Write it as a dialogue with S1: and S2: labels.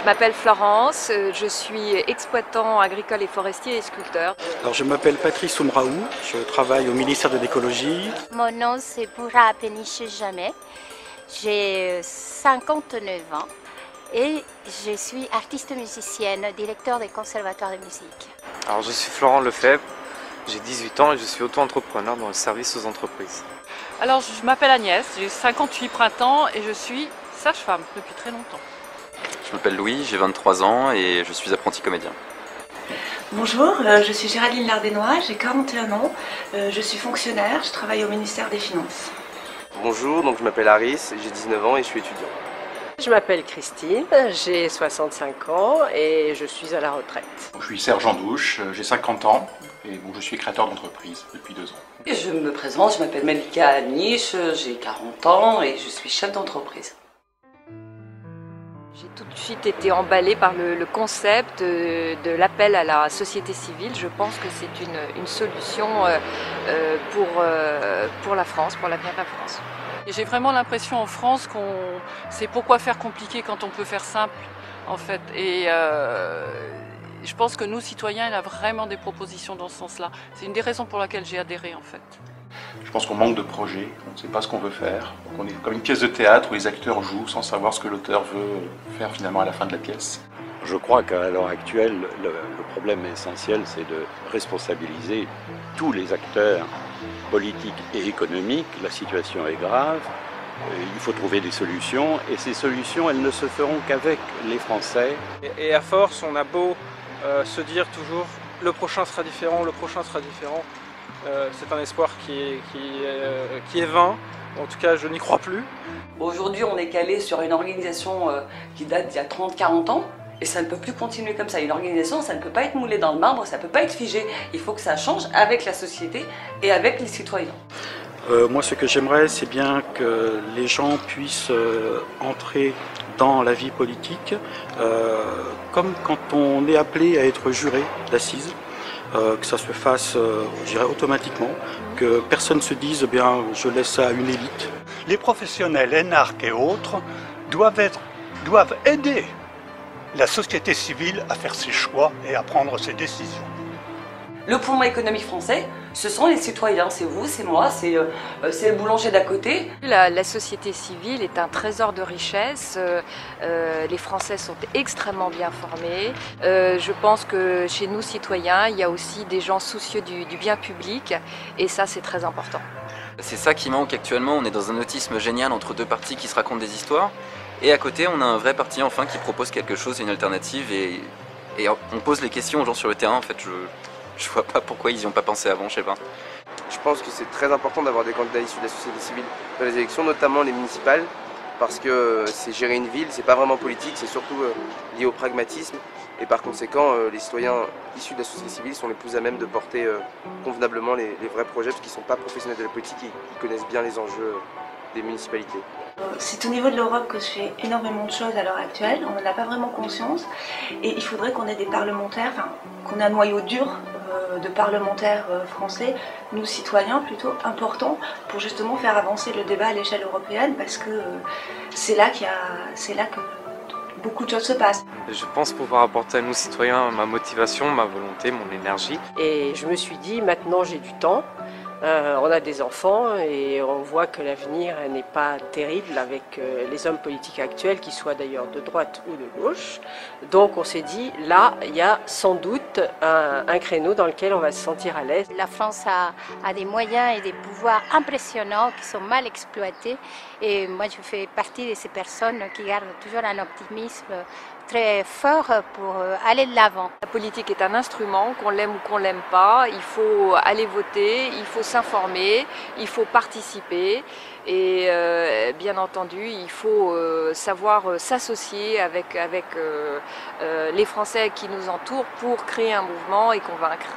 S1: Je m'appelle Florence, je suis exploitant agricole et forestier et sculpteur.
S2: Alors, je m'appelle Patrice Oumraoui, je travaille au ministère de l'écologie.
S3: Mon nom c'est Boura Péniche Jamais, j'ai 59 ans et je suis artiste musicienne, directeur des conservatoires de musique.
S4: Alors je suis Florent Lefebvre, j'ai 18 ans et je suis auto-entrepreneur dans le service aux entreprises.
S5: Alors je m'appelle Agnès, j'ai 58 printemps et je suis sage-femme depuis très longtemps.
S6: Je m'appelle Louis, j'ai 23 ans et je suis apprenti comédien.
S7: Bonjour, je suis Géraldine Lardénois, j'ai 41 ans, je suis fonctionnaire, je travaille au ministère des Finances.
S8: Bonjour, donc je m'appelle Aris, j'ai 19 ans et je suis étudiant.
S9: Je m'appelle Christine, j'ai 65 ans et je suis à la retraite.
S10: Je suis Serge Douche, j'ai 50 ans et bon, je suis créateur d'entreprise depuis 2 ans.
S11: Et je me présente, je m'appelle Melika Anish, j'ai 40 ans et je suis chef d'entreprise.
S1: J'ai tout de suite été emballée par le concept de l'appel à la société civile. Je pense que c'est une solution pour la France, pour l'avenir de la France.
S5: Et j'ai vraiment l'impression en France qu'on sait pourquoi faire compliqué quand on peut faire simple en fait. Et je pense que nous citoyens, il y a vraiment des propositions dans ce sens-là. C'est une des raisons pour laquelle j'ai adhéré en fait.
S10: Je pense qu'on manque de projets, on ne sait pas ce qu'on veut faire. Donc on est comme une pièce de théâtre où les acteurs jouent sans savoir ce que l'auteur veut faire finalement à la fin de la pièce.
S12: Je crois qu'à l'heure actuelle, le problème essentiel, c'est de responsabiliser tous les acteurs politiques et économiques. La situation est grave, il faut trouver des solutions et ces solutions, elles ne se feront qu'avec les Français.
S4: Et à force, on a beau se dire toujours le prochain sera différent, le prochain sera différent. C'est un espoir qui est vain, en tout cas je n'y crois plus.
S11: Aujourd'hui on est calé sur une organisation qui date d'il y a 30-40 ans et ça ne peut plus continuer comme ça. Une organisation, ça ne peut pas être moulé dans le marbre, ça ne peut pas être figé. Il faut que ça change avec la société et avec les citoyens.
S2: Moi, ce que j'aimerais, c'est bien que les gens puissent entrer dans la vie politique comme quand on est appelé à être juré d'assises. Que ça se fasse, je dirais, automatiquement, que personne ne se dise, eh bien, je laisse ça à une élite.
S13: Les professionnels, énarques et autres, doivent aider la société civile à faire ses choix et à prendre ses décisions.
S11: Le poumon économique français, ce sont les citoyens, c'est vous, c'est moi, c'est le boulanger d'à côté.
S1: La société civile est un trésor de richesse, les Français sont extrêmement bien formés. Je pense que chez nous citoyens, il y a aussi des gens soucieux du bien public et ça c'est très important.
S6: C'est ça qui manque actuellement, on est dans un autisme génial entre deux partis qui se racontent des histoires et à côté on a un vrai parti enfin qui propose quelque chose, une alternative et on pose les questions aux gens sur le terrain en fait. Je vois pas pourquoi ils n'y ont pas pensé avant, je sais pas.
S8: Je pense que c'est très important d'avoir des candidats issus de la société civile dans les élections, notamment les municipales, parce que c'est gérer une ville, c'est pas vraiment politique, c'est surtout lié au pragmatisme. Et par conséquent, les citoyens issus de la société civile sont les plus à même de porter convenablement les vrais projets, parce qu'ils ne sont pas professionnels de la politique et ils connaissent bien les enjeux des municipalités.
S7: C'est au niveau de l'Europe que se fait énormément de choses à l'heure actuelle, on n'en a pas vraiment conscience et il faudrait qu'on ait des parlementaires, qu'on ait un noyau dur de parlementaires français, nous citoyens plutôt, importants pour justement faire avancer le débat à l'échelle européenne parce que c'est là que beaucoup de choses se passent.
S4: Je pense pouvoir apporter à nous citoyens ma motivation, ma volonté, mon énergie.
S9: Et je me suis dit, maintenant j'ai du temps. On a des enfants et on voit que l'avenir n'est pas terrible avec les hommes politiques actuels, qu'ils soient d'ailleurs de droite ou de gauche. Donc on s'est dit, là, il y a sans doute un créneau dans lequel on va se sentir à l'aise.
S3: La France a des moyens et des pouvoirs impressionnants qui sont mal exploités et moi je fais partie de ces personnes qui gardent toujours un optimisme très fort pour aller de l'avant.
S1: La politique est un instrument, qu'on l'aime ou qu'on l'aime pas, il faut aller voter, il faut s'informer, il faut participer et bien entendu il faut savoir s'associer avec les Français qui nous entourent pour créer un mouvement et convaincre.